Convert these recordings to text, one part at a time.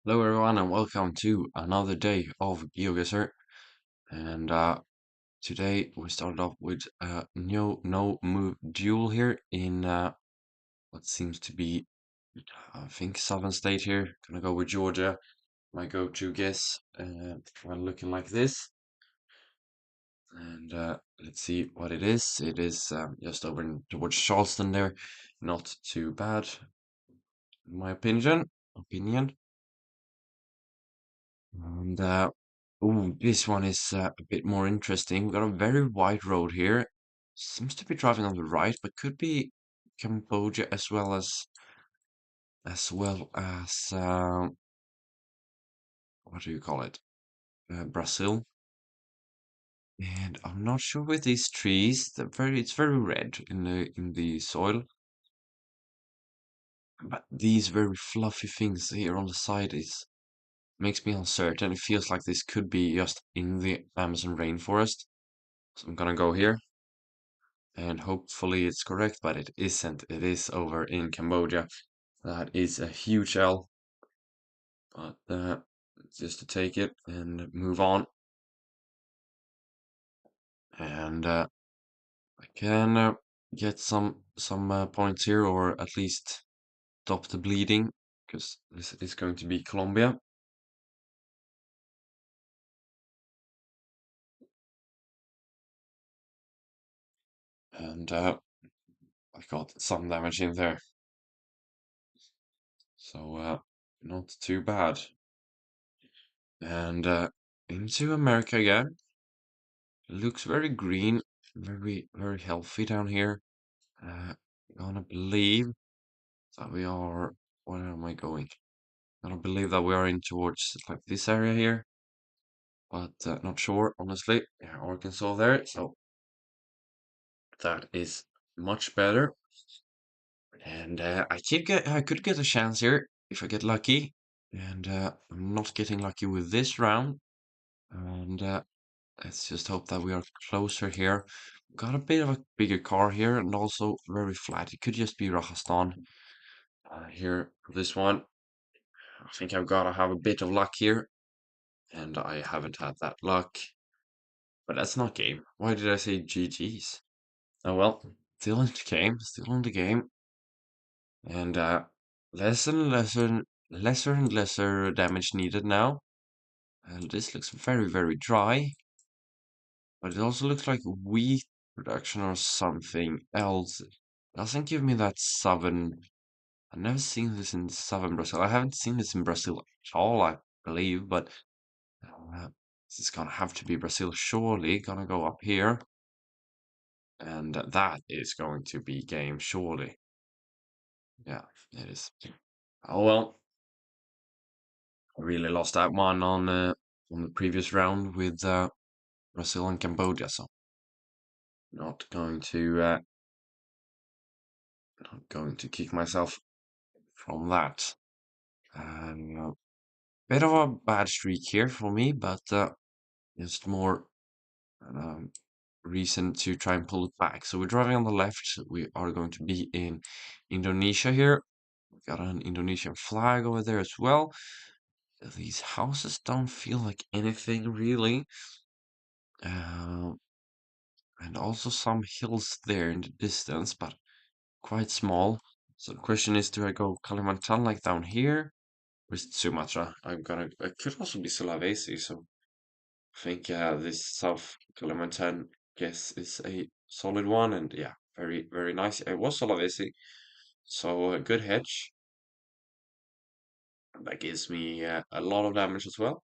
Hello everyone and welcome to another day of Geoguessr. And today we started off with a no move duel here in what seems to be I think southern state here. Gonna go with Georgia. My go-to guess when looking like this. And let's see what it is. It is just over towards Charleston there. Not too bad, in my opinion. And ooh, this one is a bit more interesting. We've got a very wide road here. Seems to be driving on the right, but could be Cambodia as well as what do you call it? Brazil. And I'm not sure with these trees. It's very red in the soil. But these very fluffy things here on the side is makes me uncertain. It feels like this could be just in the Amazon rainforest. So I'm gonna go here. And hopefully it's correct, but it isn't. It is over in Cambodia. That is a huge L, but just to take it and move on. And I can get some points here, or at least stop the bleeding, because this is going to be Colombia. And I got some damage in there, so not too bad. And into America again. Looks very green, very healthy down here. Uh, gonna believe that we are. Where am I going? Gonna believe that we are in towards like this area here, but not sure honestly. Yeah, Arkansas there, so that is much better. And I could get a chance here if I get lucky, and I'm not getting lucky with this round. And let's just hope that we are closer here. Got a bit of a bigger car here, and also very flat. It could just be Rajasthan here for this one. I think I've got to have a bit of luck here, and I haven't had that luck. But that's not game. Why did I say GG's? Oh well, still in the game, still in the game. And lesser and lesser damage needed now. And this looks very dry. But it also looks like wheat production or something else. It doesn't give me that southern. I've never seen this in southern Brazil. I haven't seen this in Brazil at all, I believe, but this is gonna have to be Brazil, surely. Gonna go up here, and that is going to be game, surely. Yeah, it is. Oh well, I really lost that one on the previous round with Brazil and Cambodia, so not going to uh, not going to kick myself from that. And bit of a bad streak here for me, but just more um, reason to try and pull it back. So we're driving on the left. We are going to be in Indonesia here. We've got an Indonesian flag over there as well. These houses don't feel like anything really. Uh, and also some hills there in the distance, but quite small. So the question is, do I go Kalimantan like down here? Or is it Sumatra? It could also be Sulawesi, so I think this South Kalimantan guess is a solid one, and yeah, very nice. It was Sulawesi, so a good hedge. That gives me a lot of damage as well.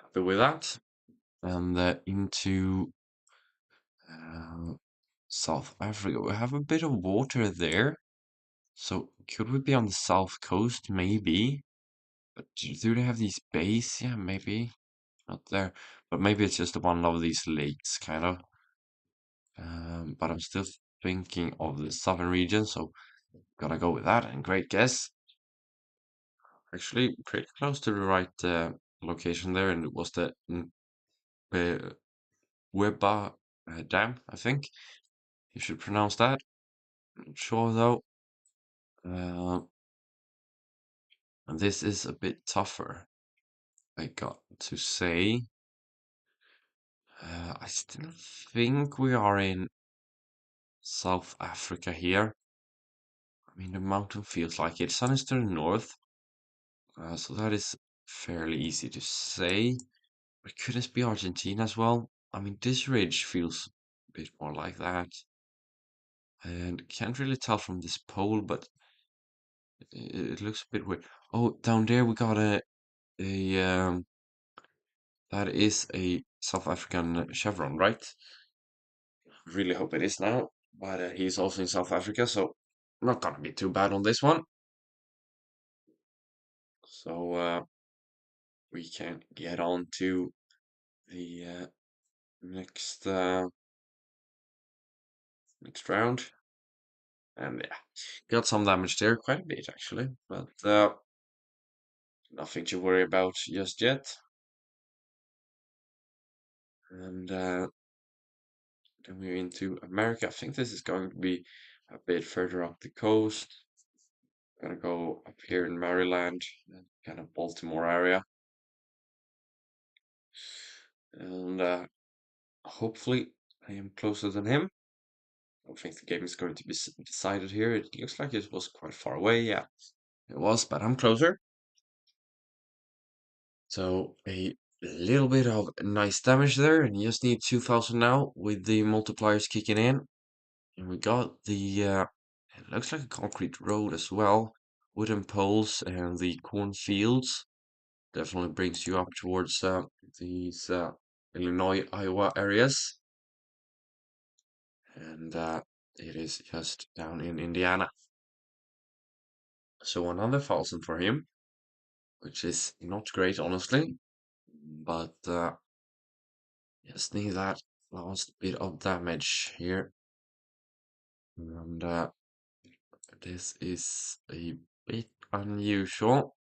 Happy with that. And into uh, South Africa, we have a bit of water there. So could we be on the south coast? Maybe. But do they have these bays? Yeah, maybe not there. But maybe it's just one of these lakes, kind of. But I'm still thinking of the southern region, so gotta go with that. And great guess. Actually, pretty close to the right location there, and it was the Weba Dam, I think. You should pronounce that. Not sure though. Uh, And this is a bit tougher, I got to say. I still think we are in South Africa here. I mean, the mountain feels like it. Sun is to the north, so that is fairly easy to say. But could this be Argentina as well? I mean, this ridge feels a bit more like that. And can't really tell from this pole, but it looks a bit weird. Oh, down there we got a that is a South African chevron, right? Really hope it is now. But he's also in South Africa, so not gonna be too bad on this one. So we can get on to the next next round. And yeah, got some damage there, quite a bit actually, but nothing to worry about just yet. And then we're into America. I think this is going to be a bit further up the coast. Gonna go up here in Maryland, kind of Baltimore area, and hopefully I am closer than him. I don't think the game is going to be decided here. It looks like it was quite far away. Yeah, it was, but I'm closer. So a little bit of nice damage there, and you just need 2000 now with the multipliers kicking in. And we got the, it looks like a concrete road as well. Wooden poles and the cornfields. Definitely brings you up towards these Illinois, Iowa areas. And it is just down in Indiana. So another 1000 for him, which is not great, honestly. But just need that last bit of damage here. And this is a bit unusual.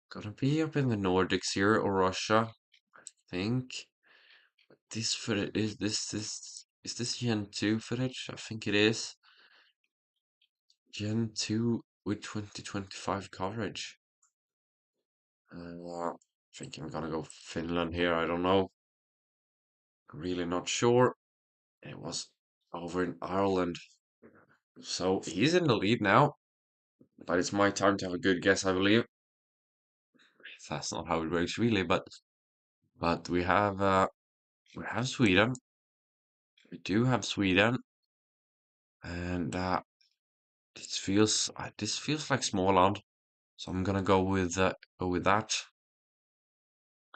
Gonna be up in the Nordics here or Russia, I think. This footage is this Gen 2 footage? I think it is. Gen 2 with 2025 coverage. I think I'm gonna go Finland here. I don't know. Really not sure. It was over in Ireland. So he's in the lead now. But it's my time to have a good guess, I believe. That's not how it works really, but we have Sweden. We do have Sweden, and this feels like Småland, so I'm gonna go with that.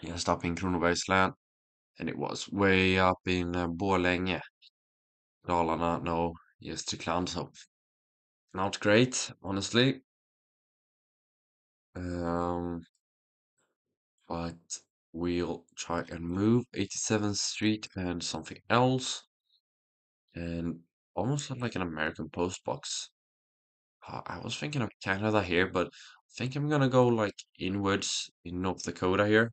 Just up in Kronobergs län, and it was way up in Borlänge, Dalarna. No, Gästrikland, so not great, honestly. Um, but we'll try and move 87th Street and something else, and almost like an American post box. I was thinking of Canada here, but I think I'm gonna go like inwards in North Dakota here.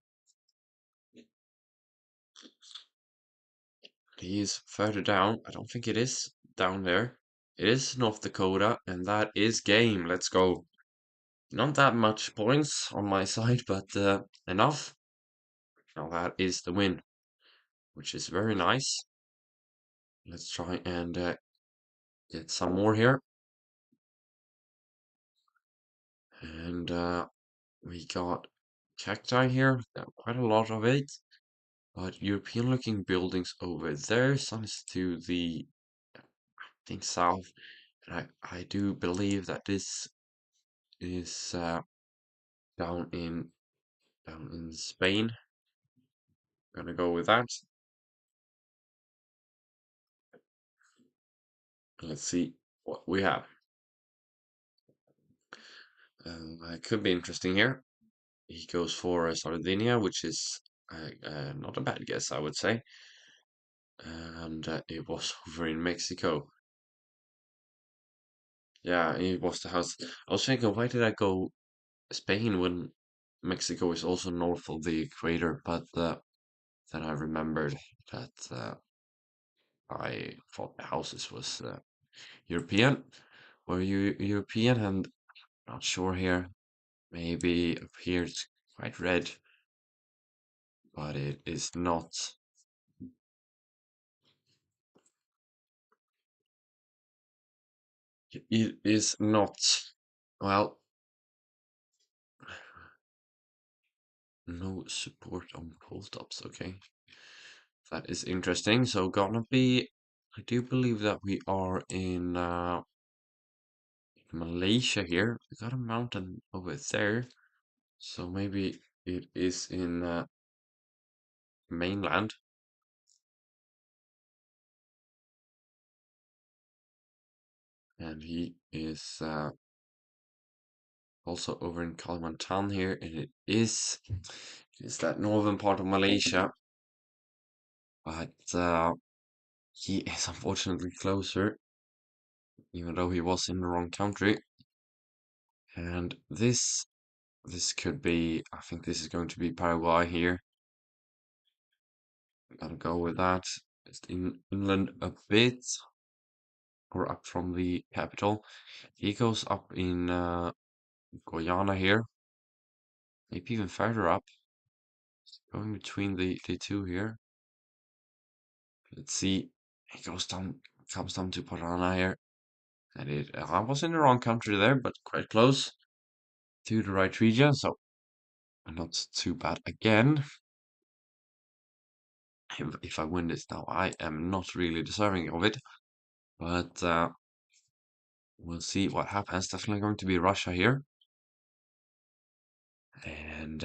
He's further down. I don't think it is down there. It is North Dakota, and that is game. Let's go. Not that much points on my side, but enough. Now that is the win, which is very nice. Let's try and get some more here. And we got cacti here, got quite a lot of it. But European looking buildings over there. Sun is to the, I think, south. And I do believe that this is down in Spain. Gonna go with that. Let's see what we have. It could be interesting here. He goes for Sardinia, which is not a bad guess, I would say. And it was over in Mexico. Yeah, it was the house. I was thinking, why did I go Spain when Mexico is also north of the equator? But then I remembered that I thought the houses was European. Were you European? And not sure here. maybe appears quite red, but it is not. It is not. Well, no support on pole tops. Okay, that is interesting. So gonna be. I do believe that we are in Malaysia here. We got a mountain over there, so maybe it is in mainland. And he is also over in Kalimantan here, and it's that northern part of Malaysia, but he is unfortunately closer, even though he was in the wrong country. And this could be, I think this is going to be Paraguay here. Gotta go with that. It's inland a bit, or up from the capital. He goes up in Guyana here, maybe even further up, going between the two here. Let's see. He goes down, comes down to Parana here. And I was in the wrong country there, but quite close to the right region, so not too bad again. If I win this now, I am not really deserving of it, but we'll see what happens. Definitely going to be Russia here. And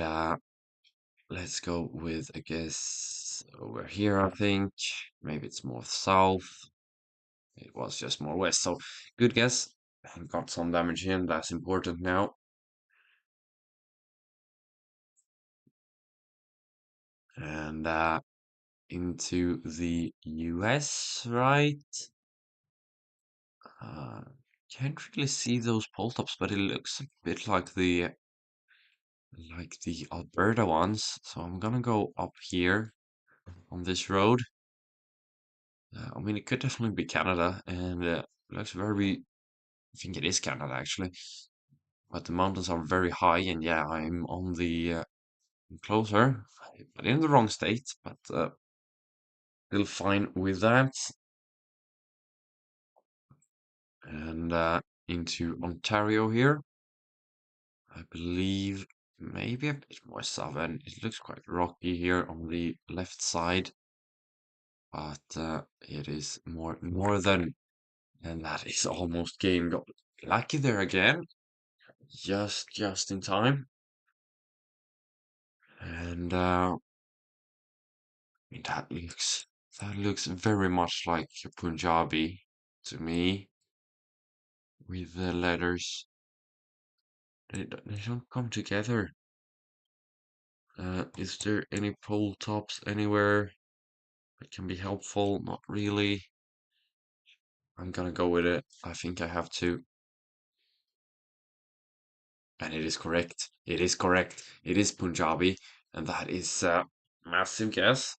let's go with, I guess, over here, I think. Maybe it's more south. It was just more west, so good guess. And got some damage in, that's important now. And into the US, right? Uh, can't really see those pole tops, but it looks a bit like the Alberta ones. So I'm gonna go up here on this road. I mean, it could definitely be Canada, and looks very. I think it is Canada actually, but the mountains are very high, and yeah, I'm on the closer, but in the wrong state, but still fine with that. And into Ontario here. I believe maybe a bit more southern. It looks quite rocky here on the left side, but it is more northern, and that is almost game. Got lucky there again, just in time. And that looks very much like Punjabi to me with the letters. They don't come together. Is there any pole tops anywhere that can be helpful? Not really. I'm gonna go with it. I think I have to. And it is correct. It is correct. It is Punjabi. And that is a massive guess.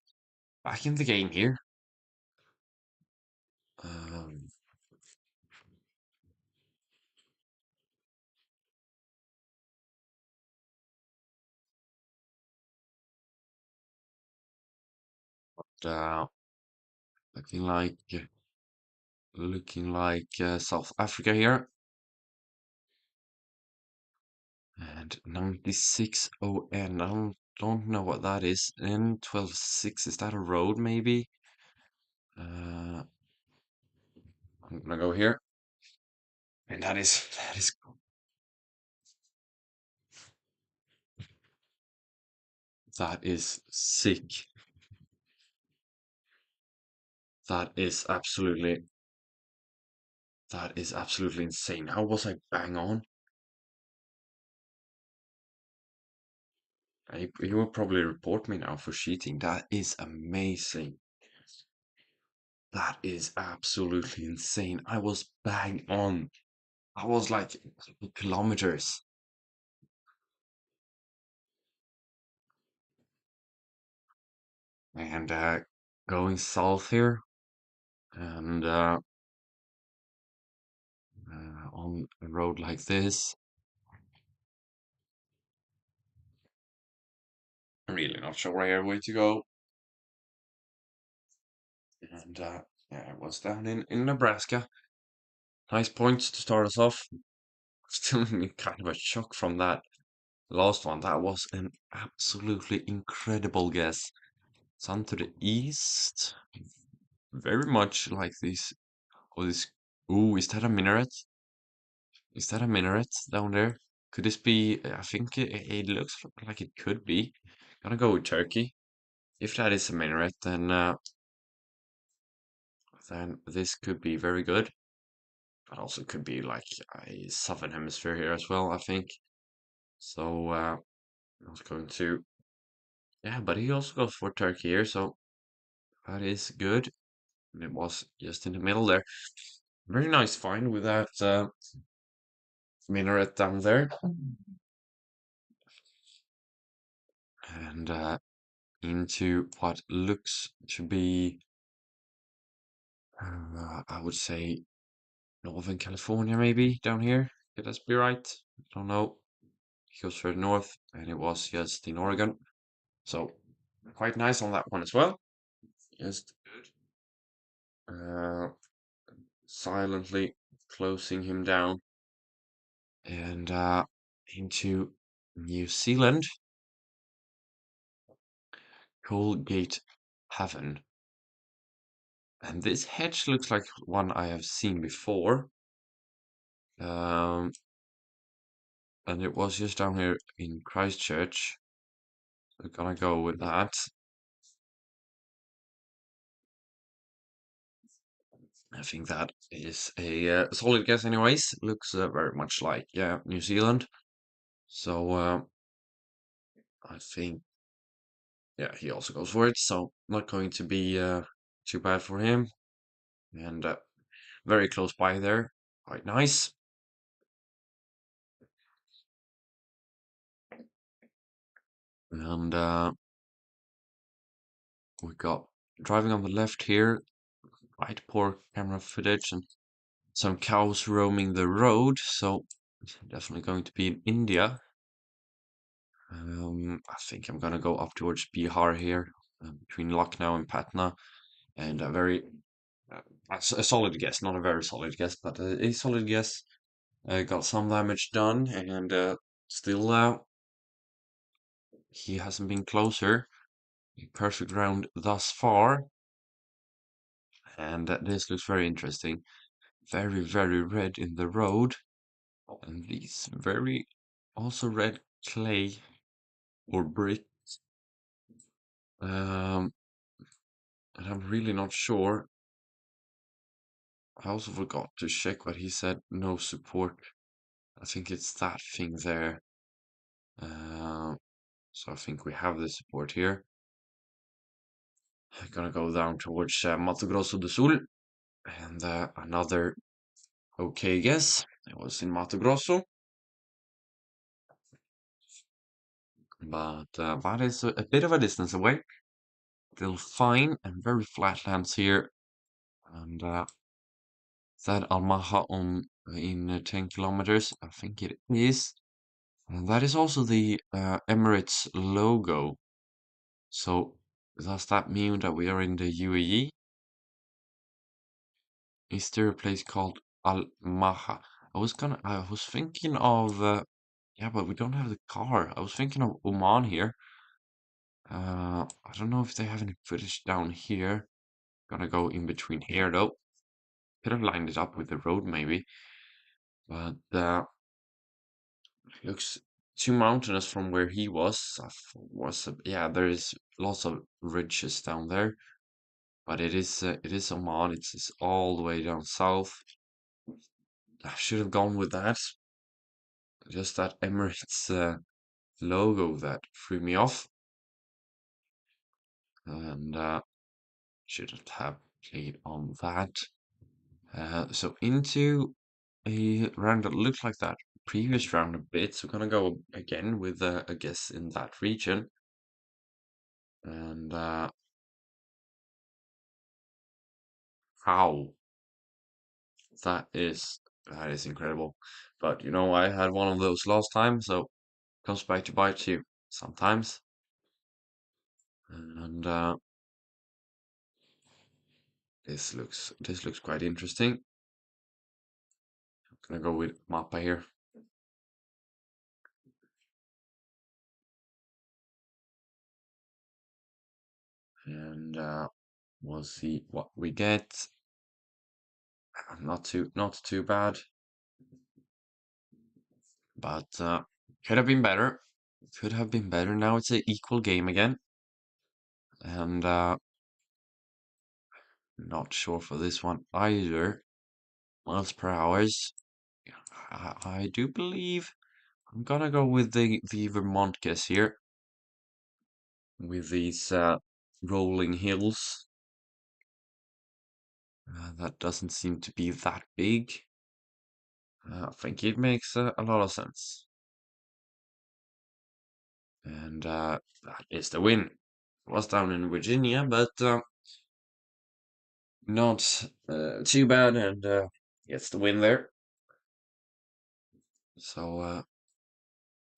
Back in the game here. Um, uh, looking like South Africa here. And 96 ON. I don't know what that is. N126. Is that a road maybe? I'm gonna go here. And that is sick. That is absolutely that is absolutely insane. How was I bang on? He will probably report me now for cheating. That is amazing. That is absolutely insane. I was bang on. I was like kilometers. And going south here and on a road like this. I'm really not sure where way to go. And yeah, it was down in Nebraska. Nice points to start us off. Still in kind of a shock from that last one. That was an absolutely incredible guess. Sun to the east. Very much like this. Oh, this. Ooh, is that a minaret? Is that a minaret down there? Could this be? I think it looks like it could be. Gonna go with Turkey. If that is a minaret, then this could be very good. But also could be like a southern hemisphere here as well, I think. So I was going to, yeah, but he also goes for Turkey here, so that is good. And it was just in the middle there. Very nice find with that minaret down there. And into what looks to be, I would say, Northern California, maybe down here. Could that be right? I don't know. He goes further north, and it was just in Oregon. So quite nice on that one as well. Just uh, silently closing him down and into New Zealand, Colgate Haven. And this hedge looks like one I have seen before. Um, and it was just down here in Christchurch. We're gonna go with that. I think that is a solid guess, anyways. Looks very much like New Zealand. So I think yeah, he also goes for it. So not going to be too bad for him. And very close by there. Quite nice. And we got driving on the left here. Quite poor camera footage and some cows roaming the road. So definitely going to be in India. I think I'm gonna go up towards Bihar here, between Lucknow and Patna, and a very a solid guess, not a very solid guess, but a solid guess. Got some damage done, and still he hasn't been closer. Perfect round thus far, and this looks very interesting. Very, very red in the road, and these very also red clay or brick. Um, and I'm really not sure. I also forgot to check what he said. No support. I think it's that thing there. Uh, so I think we have the support here. I'm gonna go down towards Mato Grosso do Sul, and another okay guess. It was in Mato Grosso, but that is a bit of a distance away. Still fine and very flat lands here, and that Almaha on in 10 kilometers, I think it is. And that is also the Emirates logo. So does that mean that we are in the UAE? Is there a place called Al Maha? I was thinking of, yeah, but we don't have the car. I was thinking of Oman here. I don't know if they have any footage down here. Gonna go in between here though. Could have lined it up with the road maybe, but looks too mountainous from where he was. Yeah, there is lots of ridges down there. But it is Oman. It's all the way down south. I should have gone with that. Just that Emirates logo that threw me off, and shouldn't have played on that. So into a round that looks like that previous round a bit. So we're gonna go again with a guess in that region, and how that is incredible. But I had one of those last time, so comes back to bite you sometimes. And this looks quite interesting. I'm gonna go with Mappa here. And we'll see what we get. Not too bad, but could have been better. Could have been better. Now it's an equal game again, and not sure for this one either. Miles per hours. I do believe I'm gonna go with the Vermont guess here, with these rolling hills. That doesn't seem to be that big. I think it makes a lot of sense. And that is the win. It was down in Virginia, but not too bad, and gets the win there. So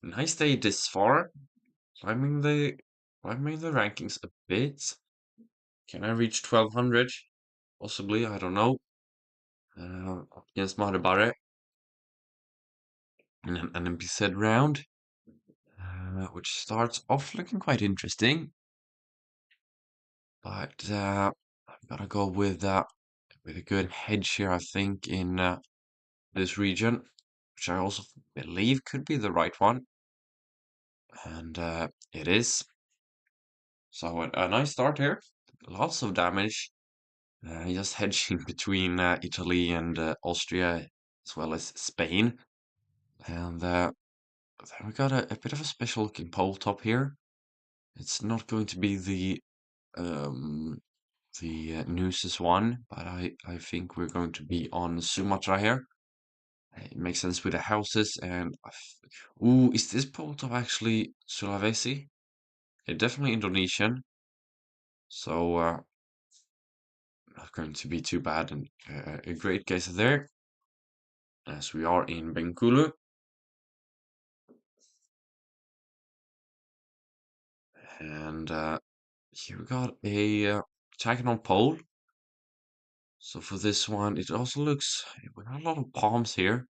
nice day this far. Climbing the climbing the rankings a bit. Can I reach 1200? Possibly, I don't know. Up against Maharbare in an NPC round, which starts off looking quite interesting. But I've got to go with a good hedge here, I think, in this region, which I also believe could be the right one, and it is. So a nice start here. Lots of damage. Just hedging between Italy and Austria, as well as Spain, and then we got a bit of a special looking pole top here. It's not going to be um, the Nuces one, but I think we're going to be on Sumatra here. It makes sense with the houses and ooh, is this pole top actually Sulawesi? Definitely Indonesian. So not going to be too bad, and a great case there, as we are in Bengkulu. And here we got a hexagonal pole. So for this one, it also looks we got a lot of palms here.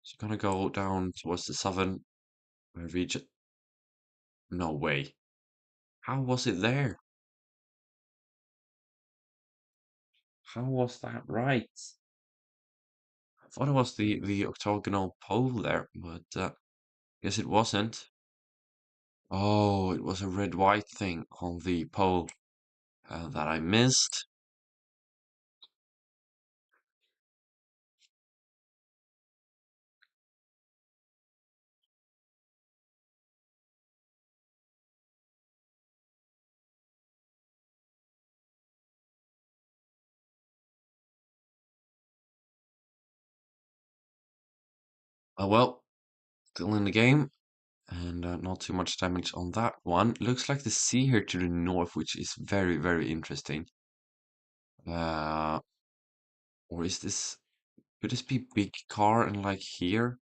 So gonna go down towards the southern region. No way. How was it there? How was that right? I thought it was the octagonal pole there, but guess it wasn't. Oh, it was a red-white thing on the pole that I missed. Oh well, still in the game, and not too much damage on that one. Looks like the sea here to the north, which is very, very interesting. Uh, or is this, could this be big car and like here?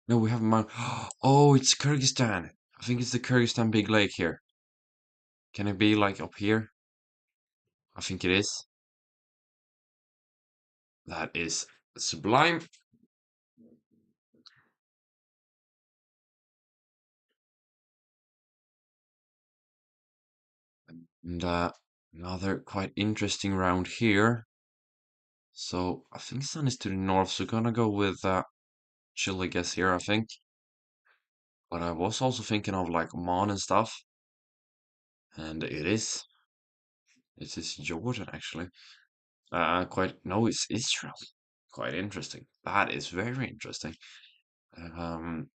No, we have Mount. Oh, it's Kyrgyzstan. I think it's the Kyrgyzstan big lake here. Can it be like up here? I think it is. That is sublime. And another quite interesting round here. So I think sun is to the north, so gonna go with chill, I guess here, I think. But I was also thinking of like Oman and stuff, and it is Jordan actually. Quite no, it's Israel. Quite interesting. That is very interesting. Um,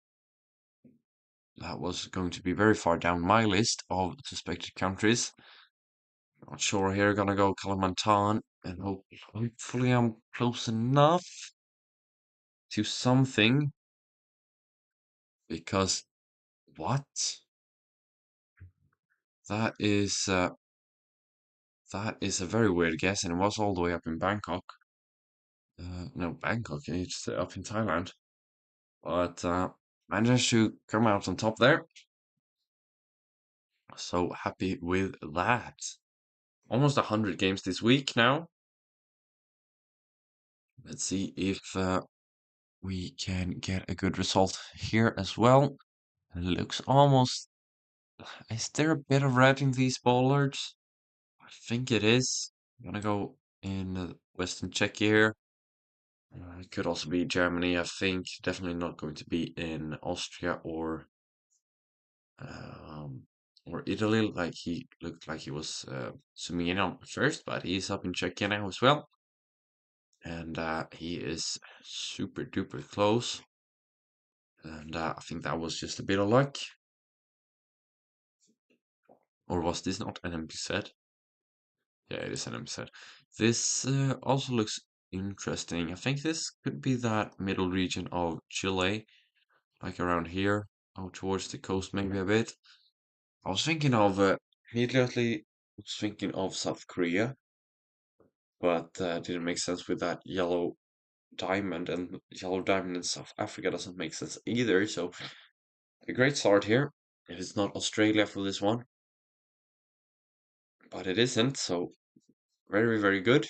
that was going to be very far down my list of suspected countries. Not sure here. Gonna go Kalimantan, and hopefully I'm close enough to something. Because what? That is uh, that is a very weird guess, and it was all the way up in Bangkok. No, Bangkok. It's up in Thailand. But managed to come out on top there. So happy with that. Almost 100 games this week now. Let's see if we can get a good result here as well. It looks almost. Is there a bit of red in these bollards? I think it is. I'm gonna go in Western Czechia here. It could also be Germany, I think. Definitely not going to be in Austria um, or Italy, like he looked like he was zooming in on first, but he's up in Czechia now as well. And he is super duper close. And I think that was just a bit of luck. Or was this not an empty set? Yeah, it is an empty set. This also looks interesting. I think this could be that middle region of Chile, like around here, out towards the coast maybe a bit. I was thinking of immediately. I was thinking of South Korea, but didn't make sense with that yellow diamond, and yellow diamond in South Africa doesn't make sense either. So a great start here. It is not Australia for this one, but it isn't. So very very good.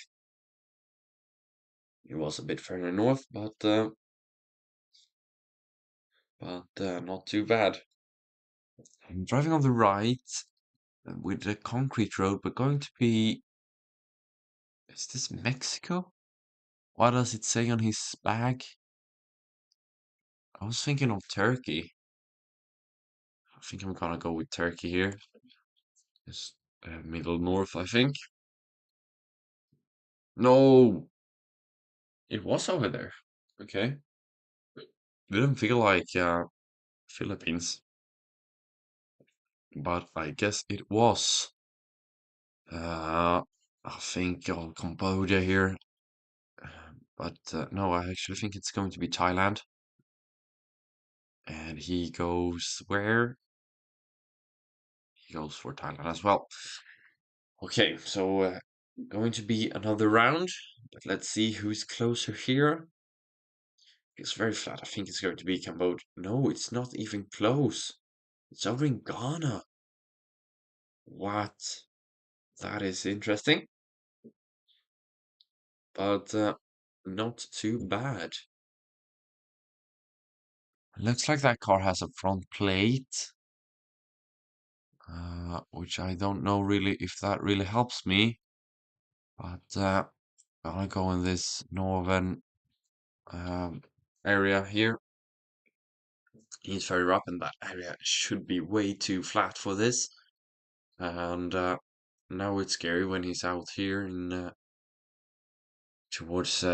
It was a bit further north, but not too bad. I'm driving on the right with the concrete road, but going to be. Is this Mexico? What does it say on his bag? I was thinking of Turkey. I think I'm gonna go with Turkey here. It's middle north, I think. No, it was over there. Okay. Didn't feel like Philippines, but I guess it was. I think Cambodia here. But no, I actually think it's going to be Thailand. And he goes where? He goes for Thailand as well. Okay, so going to be another round, but let's see who's closer here. It's very flat. I think it's going to be Cambodia. No, it's not even close. It's over in Ghana. What? That is interesting, but not too bad. Looks like that car has a front plate, which I don't know really if that really helps me. But I'll go in this northern um, area here. He's very rough, and that area should be way too flat for this. And now it's scary when he's out here in towards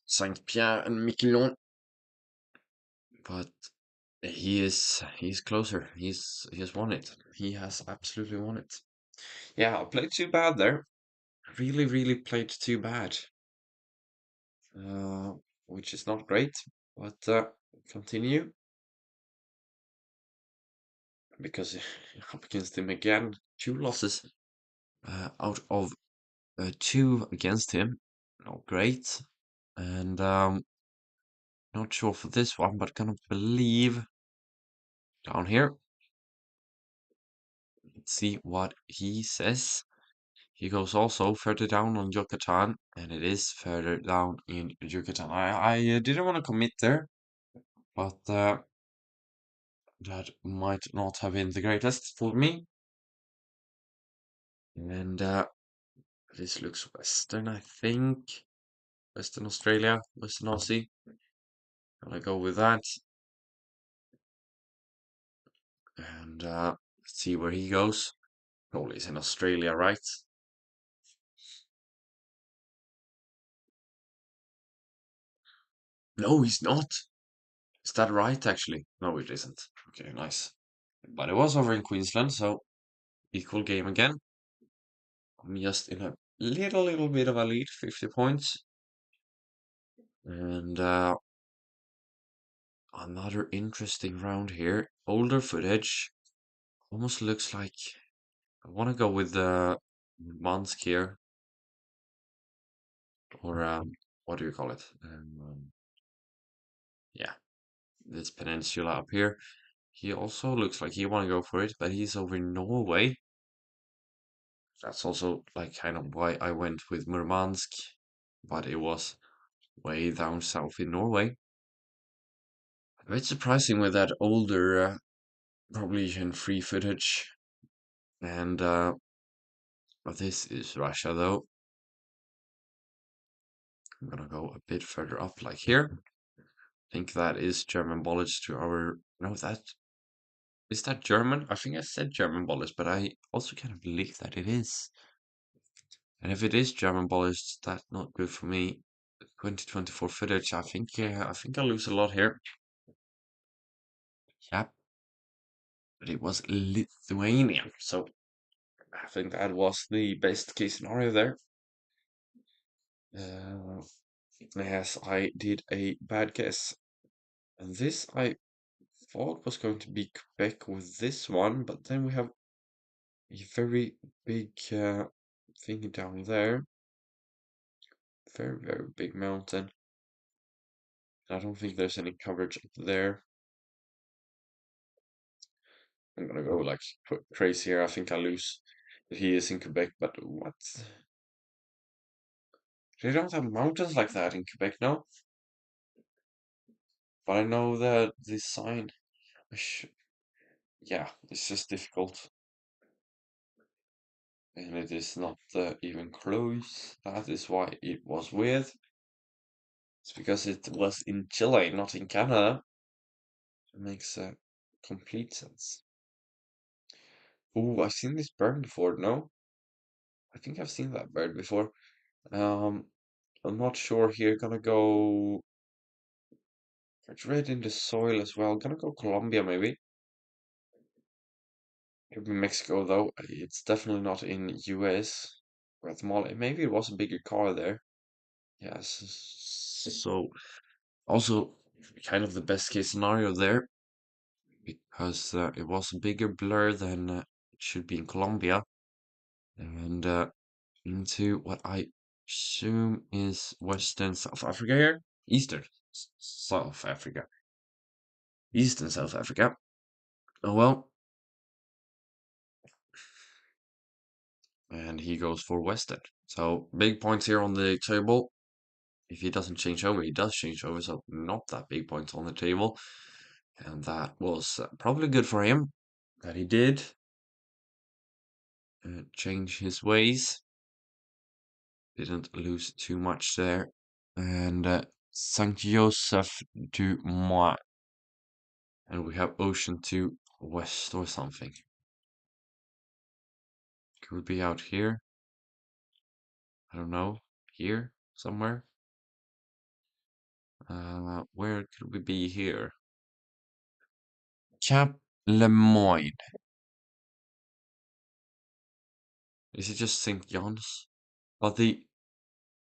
Saint Pierre and Miquelon. But he's closer. He has won it. He has absolutely won it. Yeah, I played too bad there. Really, really played too bad. Uh, which is not great. But continue because up against him again. Two losses out of two against him. Not great. And not sure for this one, but gonna believe down here. Let's see what he says. He goes also further down on Yucatan, and it is further down in Yucatan. I didn't want to commit there, but that might not have been the greatest for me. And this looks Western, I think. Western Australia, Western Aussie. Gonna go with that. And let's see where he goes. Probably is in Australia, right? No, he's not. Is that right, actually? No, it isn't. Okay, nice. But it was over in Queensland, so equal game again. I'm just in a little bit of a lead, 50 points. And another interesting round here. Older footage. Almost looks like I want to go with the Mansk here. Or what do you call it? Yeah, this peninsula up here. He also looks like he want to go for it, but he's over in Norway. That's also like kind of why I went with Murmansk, but it was way down south in Norway. A bit surprising with that older, probably in free footage. And but this is Russia though. I'm gonna go a bit further up, like here. I think that is German bullets to our. No, that is that German? I think I said German bullets, but I also kind of believe that it is. And if it is German bullets, that's not good for me. 2024 footage. I think I lose a lot here. Yep, but it was Lithuania, so I think that was the best case scenario there. Uh, yes, I did a bad guess. And this I thought was going to be Quebec with this one, but then we have a very big thing down there. Very, very big mountain. I don't think there's any coverage up there. I'm gonna go like crazy here. I think I lose if he is in Quebec, but what? They don't have mountains like that in Quebec, no? But I know that the sign, yeah, it's just difficult. And it is not even close. That is why it was weird. It's because it was in Chile, not in Canada. It makes complete sense. Oh, I've seen this bird before, no? I think I've seen that bird before. Um, I'm not sure here. Gonna go. It's red in the soil as well. Gonna go Colombia maybe. Maybe Mexico though. It's definitely not in US. Guatemala. Maybe it was a bigger car there. Yes. So also kind of the best case scenario there because it was a bigger blur than it should be in Colombia and into what I assume is Western South Africa here. Eastern South Africa. Eastern South Africa. Oh well. And he goes for Western. So big points here on the table. If he doesn't change over, he does change over, so not that big points on the table. And that was probably good for him that he did change his ways. Didn't lose too much there. And Saint Joseph du Moi. And we have ocean to west or something. Could be out here. I don't know. Here somewhere. Where could we be here? Cap Lemoyne. Is it just St. John's? But the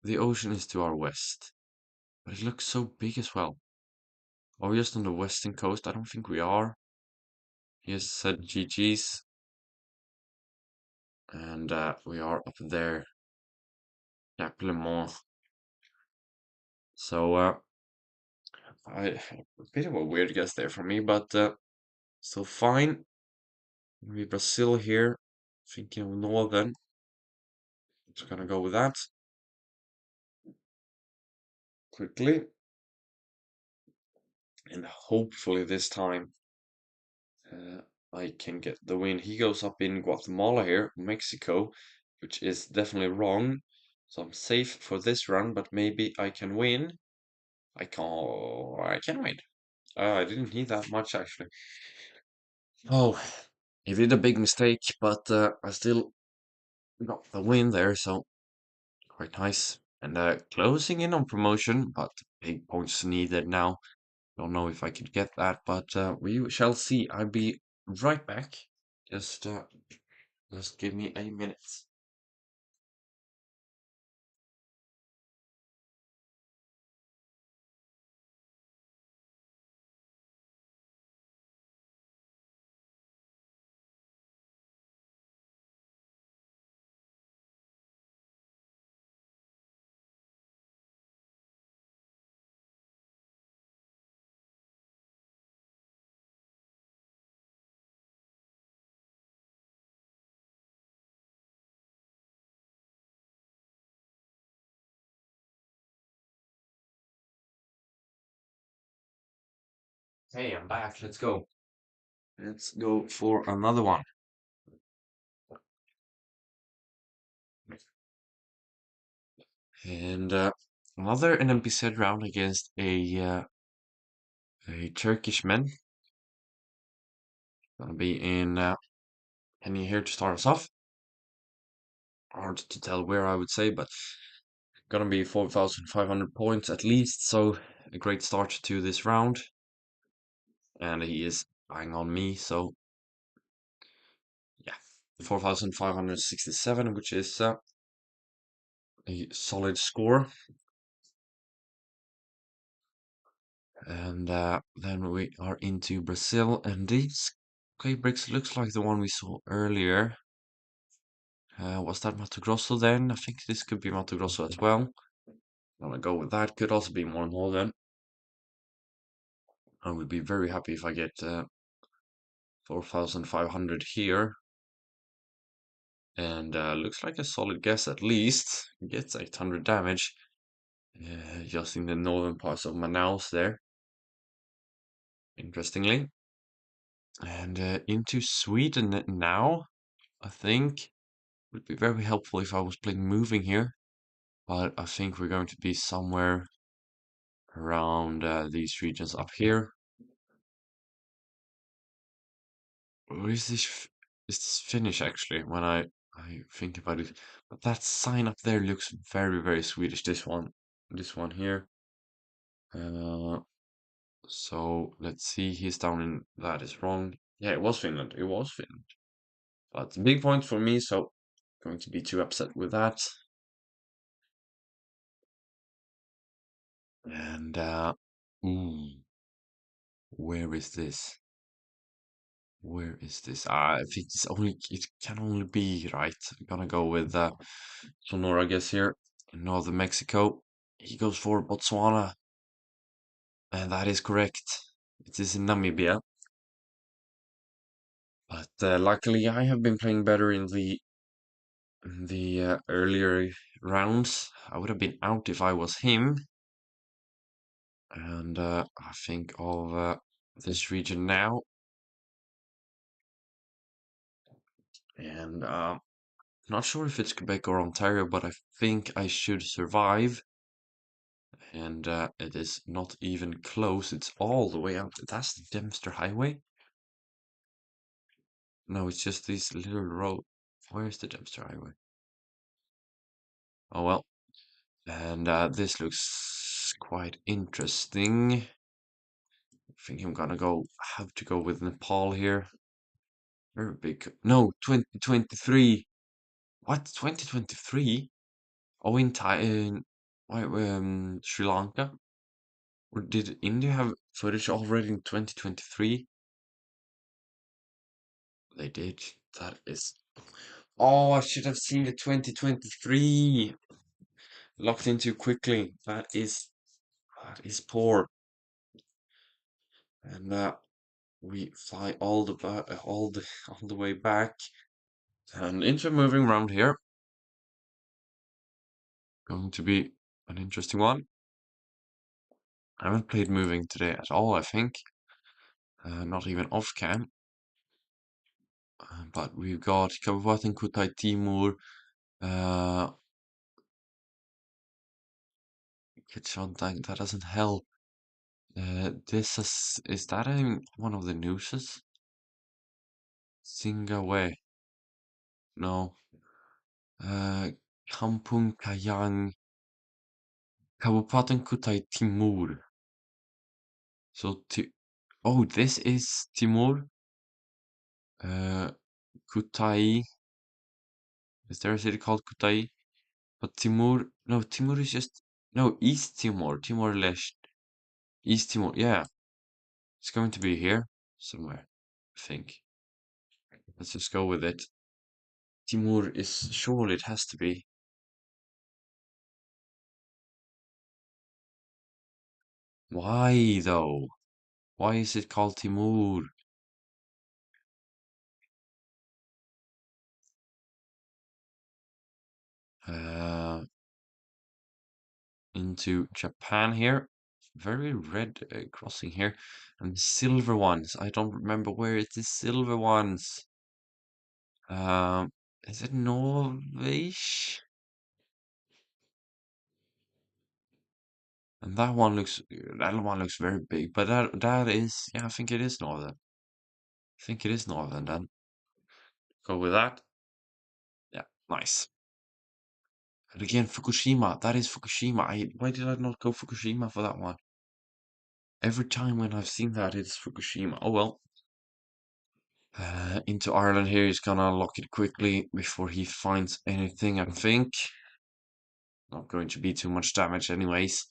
ocean is to our west. But it looks so big as well. Are we just on the western coast? I don't think we are. He has said GG's. And we are up there. Cap Lemoyne. So I a bit of a weird guess there for me, but still fine. Maybe Brazil here. Thinking of northern. Just gonna go with that. Quickly. And hopefully this time I can get the win. He goes up in Guatemala here, Mexico, which is definitely wrong. So I'm safe for this run, but maybe I can win. I can win. I didn't need that much actually. Oh, he did a big mistake, but I still got the win there, so quite nice. And closing in on promotion, but big points needed now. Don't know if I could get that, but we shall see. I'll be right back. Just give me a minute. Hey, I'm back. Let's go. Let's go for another one. And another NPC round against a Turkish man. Gonna be in Penny here to start us off. Hard to tell where I would say, but gonna be 4,500 points at least. So a great start to this round. And he is bang on me. So yeah, 4,567, which is a solid score. And then we are into Brazil, and these clay bricks looks like the one we saw earlier. Was that Mato Grosso then? I think this could be Mato Grosso as well. I'm gonna go with that. Could also be Mournhall then. I would be very happy if I get 4,500 here. And looks like a solid guess at least. Gets 800 damage. Just in the northern parts of Manaus there. Interestingly. And into Sweden now, I think. Would be very helpful if I was playing moving here. But I think we're going to be somewhere around these regions up here. Or is is this Finnish actually when I think about it? But that sign up there looks very, very Swedish. This one here. Uh, so let's see. He's down in that is wrong. Yeah, it was Finland. It was Finland. But big point for me, so going to be too upset with that. And ooh, where is this? Where is this? I think it can only be right. I'm gonna go with Sonora, I guess here in northern Mexico. He goes for Botswana, and that is correct. It is in Namibia. But luckily, I have been playing better in the earlier rounds. I would have been out if I was him. And I think of this region now, and not sure if it's Quebec or Ontario, but I think I should survive. And it is not even close. It's all the way up. That's the Dempster Highway? No, it's just this little road. Where's the Dempster Highway? Oh well. And this looks quite interesting. I think I'm gonna have to go with Nepal here. Very big. No, 2023. What? 2023? Oh, Sri Lanka? Or did India have footage already in 2023? They did. That is. Oh, I should have seen the 2023. Locked in too quickly. That is poor. And we fly all the way back and into moving round here. Going to be an interesting one. I haven't played moving today at all, I think. Not even off cam. But we've got Kabupaten Kutai Timur, uh, Kitchantang, that doesn't help. Is that one of the nooses? Singawe, no. Uh, Kampung Kayang, Kabupaten Kutai Timur. So, oh, this is Timur. Uh, Kutai. Is there a city called Kutai? But Timur, no, Timur is just, no, East Timor, Timor-Leste. East Timor, yeah. It's going to be here somewhere, I think. Let's just go with it. Timur is, surely it has to be. Why though? Why is it called Timur? Uh, into Japan here. very red crossing here. And silver ones. I don't remember where it is silver ones. Um, is it Norway? And that one looks very big, but that is, yeah, I think it is northern. I think it is northern then. Go with that. Yeah, nice. And again, Fukushima. That is Fukushima. Why did I not go Fukushima for that one? Every time when I've seen that, it's Fukushima. Oh well. Into Ireland here. He's gonna lock it quickly before he finds anything, I think. Not going to be too much damage anyways.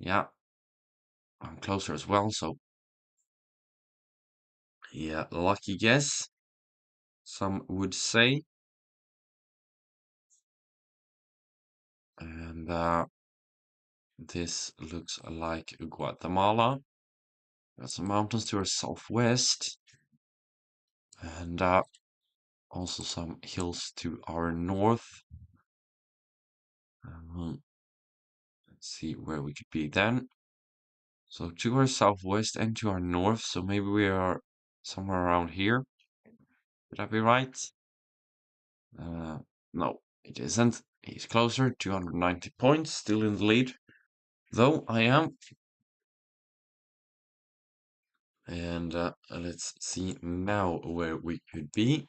Yeah, I'm closer as well, so yeah, lucky guess, some would say. And this looks like Guatemala. Got some mountains to our southwest, and also some hills to our north. Let's see where we could be then. So to our southwest and to our north, so maybe we are somewhere around here. Would that be right? No, it isn't. He's closer, 290 points, still in the lead. Though I am. And let's see now where we could be.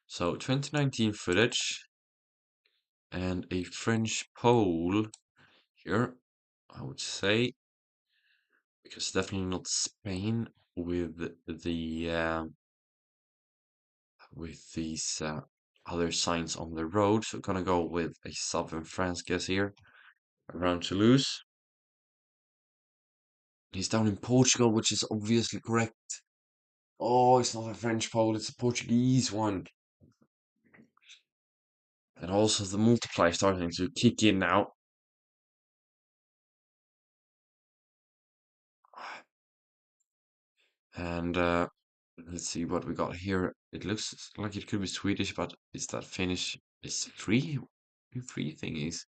So 2019 footage and a French pole here, I would say, because definitely not Spain with these other signs on the road. So gonna go with a southern France guess here, around Toulouse. He's down in Portugal, which is obviously correct. Oh, it's not a French pole, it's a Portuguese one. And also the multiply starting to kick in now. And let's see what we got here. It looks like it could be Swedish, but is that Finnish? Is free? Free thingies.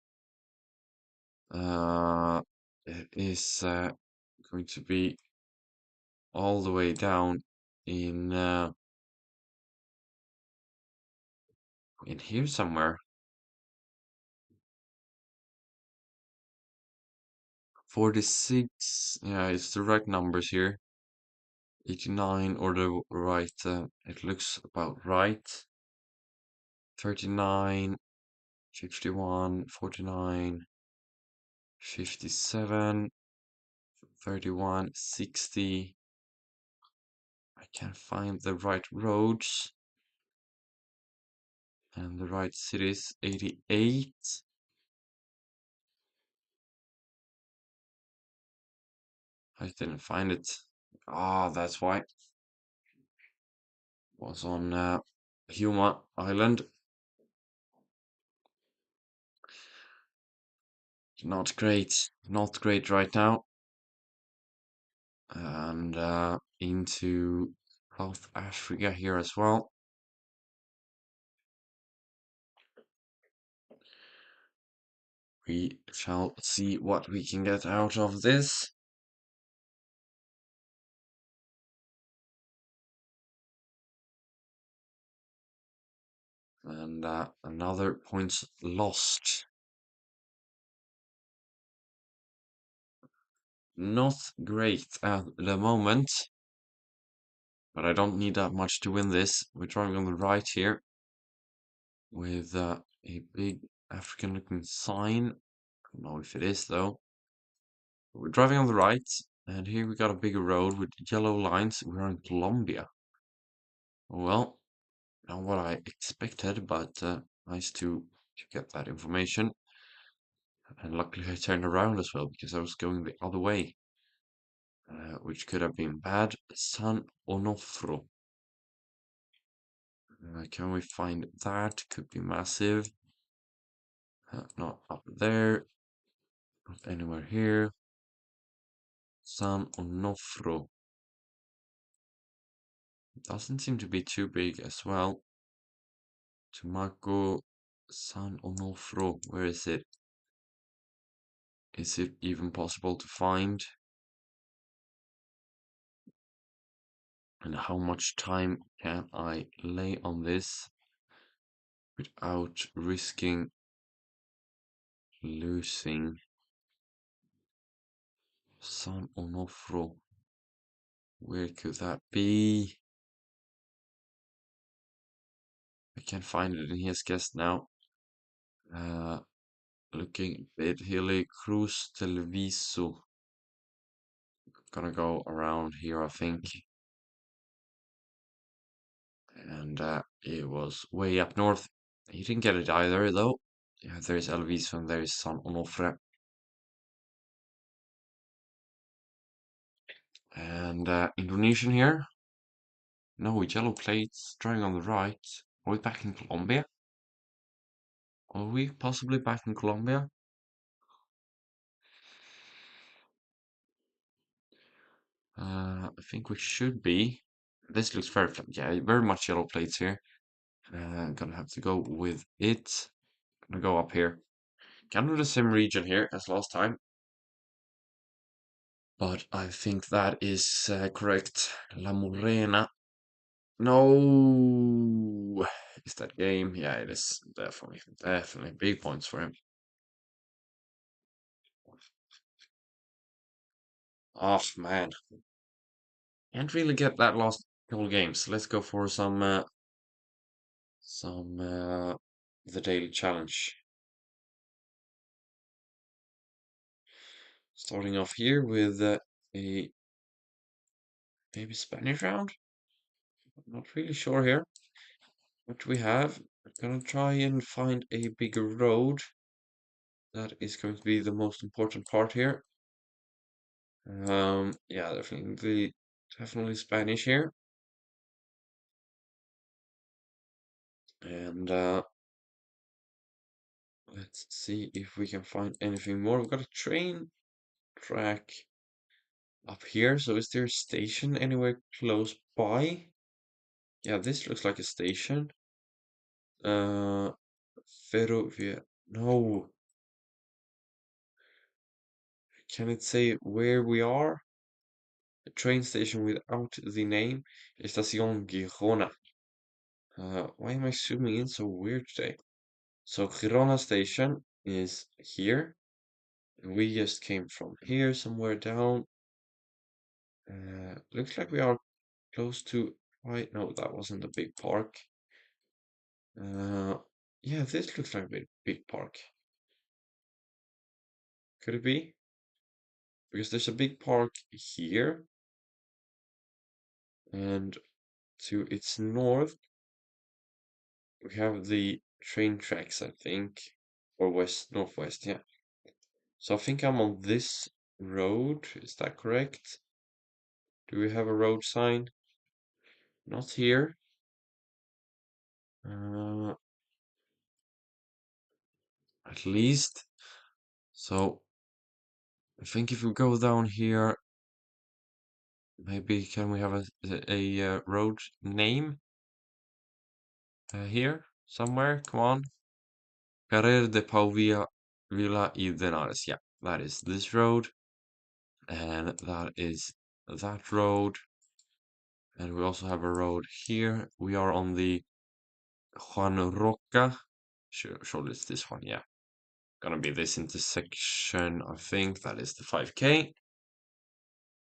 It is going to be all the way down in here somewhere. 46. Yeah, it's the right numbers here. 89 or the right. It looks about right. 39, 51, 49, 57, 31, 60. I can't find the right roads and the right cities. 88. I didn't find it. Ah, that's why. Was on Huma Island. Not great. Not great right now. And into South Africa here as well. We shall see what we can get out of this. And another points lost. Not great at the moment, but I don't need that much to win this. We're driving on the right here with a big African looking sign. I don't know if it is though. We're driving on the right, and here we got a bigger road with yellow lines. We're in Colombia. Well, not what I expected, but nice to get that information. And luckily I turned around as well because I was going the other way, which could have been bad. San Onofro. Can we find that? Could be massive. Not up there. Not anywhere here. San Onofro. Doesn't seem to be too big as well. Tumaco San Onofro. Where is it? Is it even possible to find? And how much time can I lay on this without risking losing San Onofre? Where could that be? I can't find it in his guest now. Looking a bit hilly. Cruz Televiso. Gonna go around here, I think. And it was way up north. You didn't get it either, though. Yeah, there's Elviso and there's San Onofre. And Indonesian here. No, yellow plates. Drawing on the right. Are we back in Colombia? Are we possibly back in Colombia? I think we should be. This looks very, yeah, very much yellow plates here. Gonna have to go with it. Gonna go up here. Kind of the same region here as last time. But I think that is correct. La Morena. No! Is that game? Yeah, it is. Definitely. Definitely. Big points for him. Oh, man. Can't really get that last couple games. Let's go for some the daily challenge. Starting off here with a maybe Spanish round. Not really sure here. What we have? I'm gonna try and find a bigger road. That is going to be the most important part here. Yeah, definitely Spanish here. And let's see if we can find anything more. We've got a train track up here. So is there a station anywhere close by? Yeah, this looks like a station. Uh, Ferrovia. No. Can it say where we are? A train station without the name. Estación Girona. Why am I zooming in so weird today? So Girona station is here. And we just came from here, somewhere down. Looks like we are close to. Right, no, that wasn't a big park. Uh, yeah, this looks like a big park. Could it be? Because there's a big park here, and to its north we have the train tracks, I think, or northwest, yeah. So I think I'm on this road. Is that correct? Do we have a road sign? Not here. Uh, at least. So I think if we go down here, maybe can we have a road name here somewhere? Come on. Carrer de Pau Villa y Denares. Yeah, that is this road. And that is that road. And we also have a road here. We are on the Juan Roca. Surely it's this one, yeah. Gonna be this intersection, I think. That is the 5K.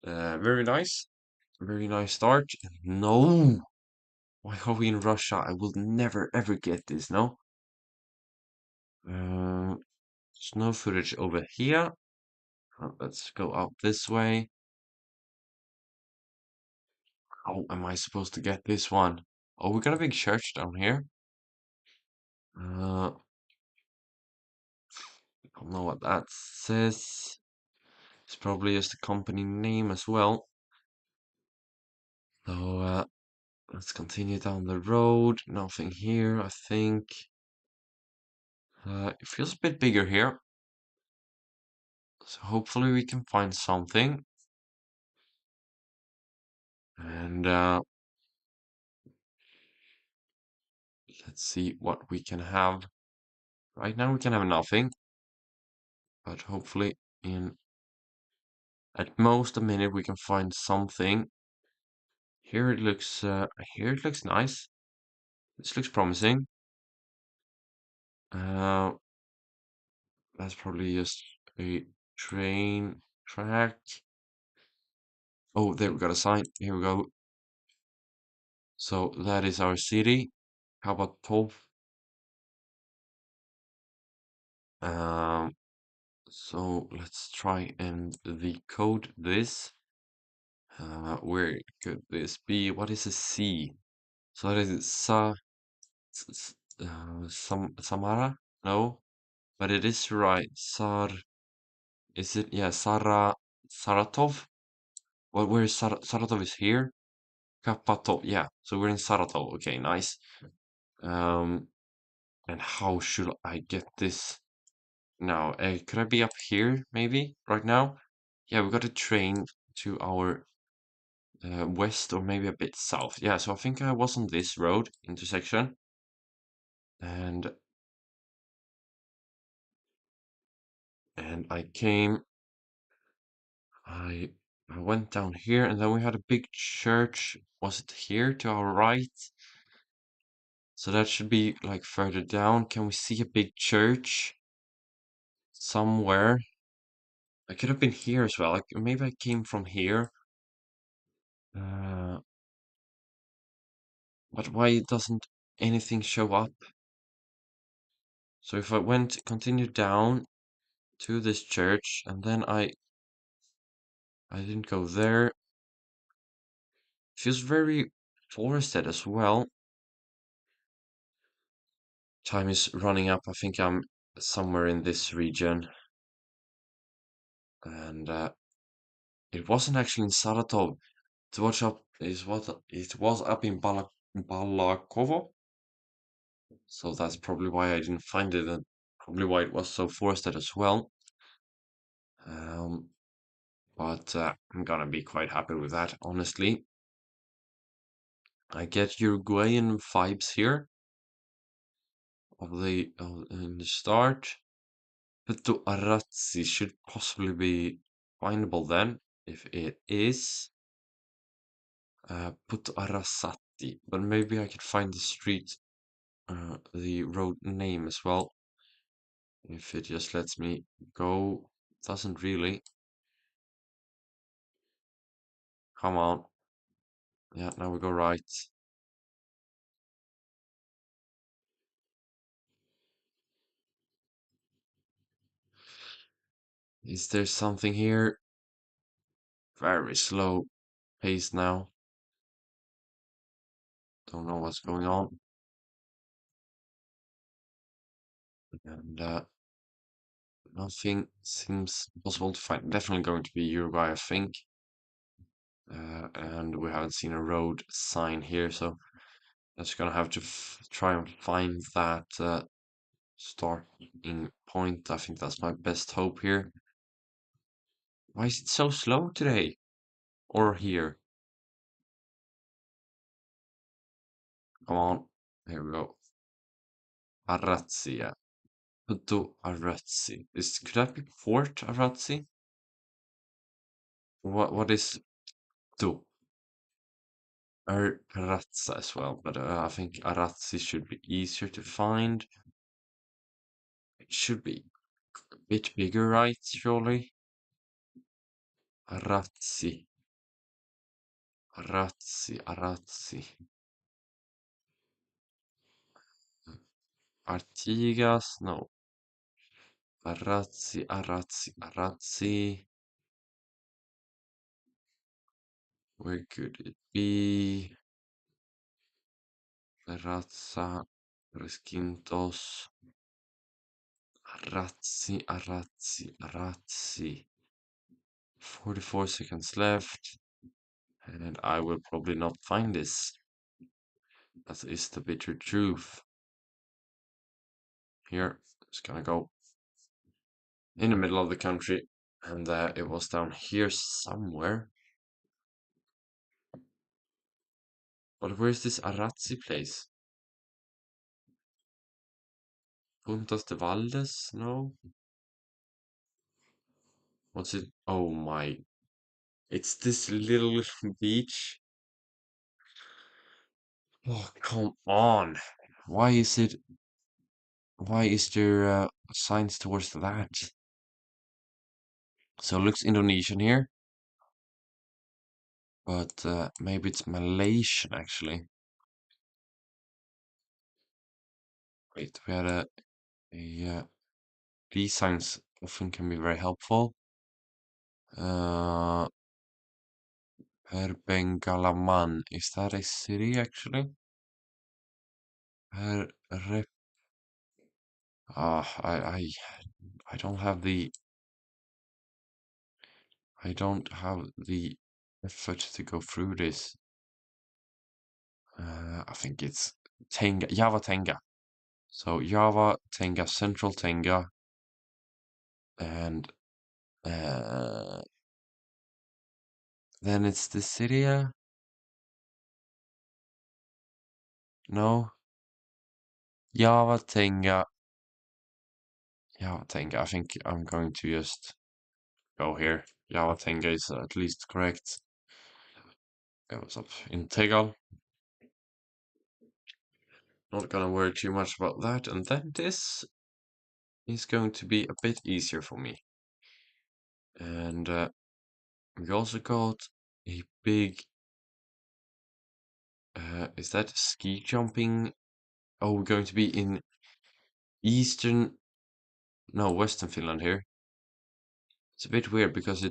Very nice. Very nice start. No! Why are we in Russia? I will never ever get this, no? Snow footage over here. Let's go out this way. How am I supposed to get this one? Oh, we got a big church down here. I don't know what that says. It's probably just a company name as well. So, let's continue down the road. Nothing here, I think. It feels a bit bigger here. So hopefully we can find something. And let's see what we can have. Right now we can have nothing. But hopefully in at most a minute we can find something. Here it looks nice. This looks promising. Uh, that's probably just a train track. Oh, there we got a sign. Here we go. So that is our city. How about top? Um, so let's try and decode this. Where could this be? What is a C? So that is Samara? No, but it is right. Is it? Yeah, Saratov? Well, where is Saratov is here? Kapatov, yeah. So we're in Saratov. Okay, nice. Um, and how should I get this now? Could I be up here, maybe, right now? Yeah, we got a train to our west or maybe a bit south. Yeah, so I think I was on this road intersection. And I came, I I went down here and then we had a big church. Was it here to our right? So that should be like further down. Can we see a big church somewhere? I could have been here as well. Like maybe I came from here. Uh, but why doesn't anything show up? So if I continue down to this church and then I didn't go there. Feels very forested as well. Time is running up. I think I'm somewhere in this region. And it wasn't actually in Saratov. To watch up is what it was up in Balakovo. So that's probably why I didn't find it, and probably why it was so forested as well. Um, but I'm gonna be quite happy with that, honestly. I get Uruguayan vibes here in the start. Puerto Arazzi should possibly be findable then, if it is. Puerto Arasati, but maybe I could find the street, the road name as well. If it just lets me go, doesn't really. Come on. Yeah, now we go right. Is there something here? Very slow pace now. Don't know what's going on. And nothing seems possible to find. Definitely going to be Uruguay, I think. And we haven't seen a road sign here, so that's gonna have to try and find that starting point. I think that's my best hope here. Why is it so slow today? Or here? Come on. Here we go. Arazzi, yeah. Puto Arazzi. Could that be Fort Arazzi? What is Do? Arazza as well, but I think Arazzi should be easier to find. It should be a bit bigger, right? Surely. Arazzi. Arazzi, Arazzi. Artigas, no. Arazzi, Arazzi, Arazzi. Where could it be? Arazza, Resquintos. Arazzi, Arazzi, Arazzi. 44 seconds left. And I will probably not find this. That is the bitter truth. Here, it's gonna go in the middle of the country. And it was down here somewhere. But where's this Arazzi place? Puntas de Valdes? No? What's it? Oh my. It's this little beach. Oh, come on. Why is it? Why is there signs towards that? So it looks Indonesian here, but maybe it's Malaysian actually. Wait, we had these signs often can be very helpful. Uh, Perbengalaman, is that a city actually? Per, rep, I don't have the effort to go through this. I think it's Tenga, Java Tenga. So Java Tenga, Central Tenga, and uh, then it's the city. No, Java Tenga, Java Tenga. I think I'm going to just go here. Java Tenga is at least correct. It was up in Tegal. Not gonna worry too much about that. And then this is going to be a bit easier for me. And we also got a big, is that ski jumping? Oh, we're going to be in western Finland here. It's a bit weird because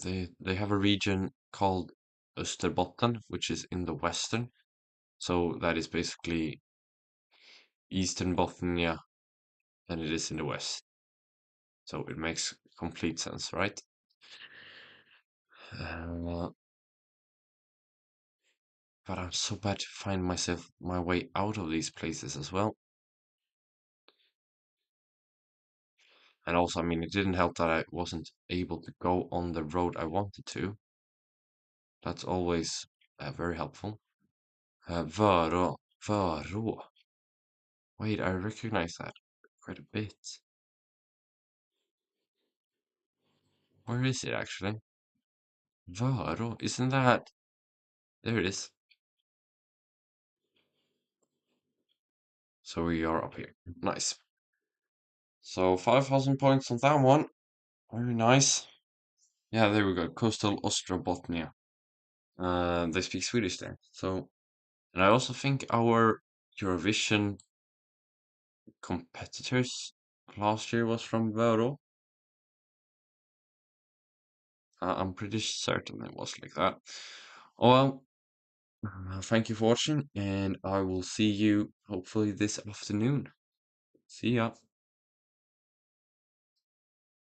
they have a region called Österbotten, which is in the western. So that is basically Eastern Bothnia, and it is in the west. So it makes complete sense, right? Uh, but I'm so bad to find my way out of these places as well. And also, I mean, it didn't help that I wasn't able to go on the road I wanted to. That's always very helpful. Vörå, Vörå. Wait, I recognize that quite a bit. Where is it actually? Vörå, isn't that? There it is. So we are up here. Nice. So 5,000 points on that one. Very nice. Yeah, there we go. Coastal Ostrobothnia. They speak Swedish there. So, and I also think our Eurovision competitors last year was from Vörå. I'm pretty certain it was like that. Well, thank you for watching, and I will see you hopefully this afternoon. See ya.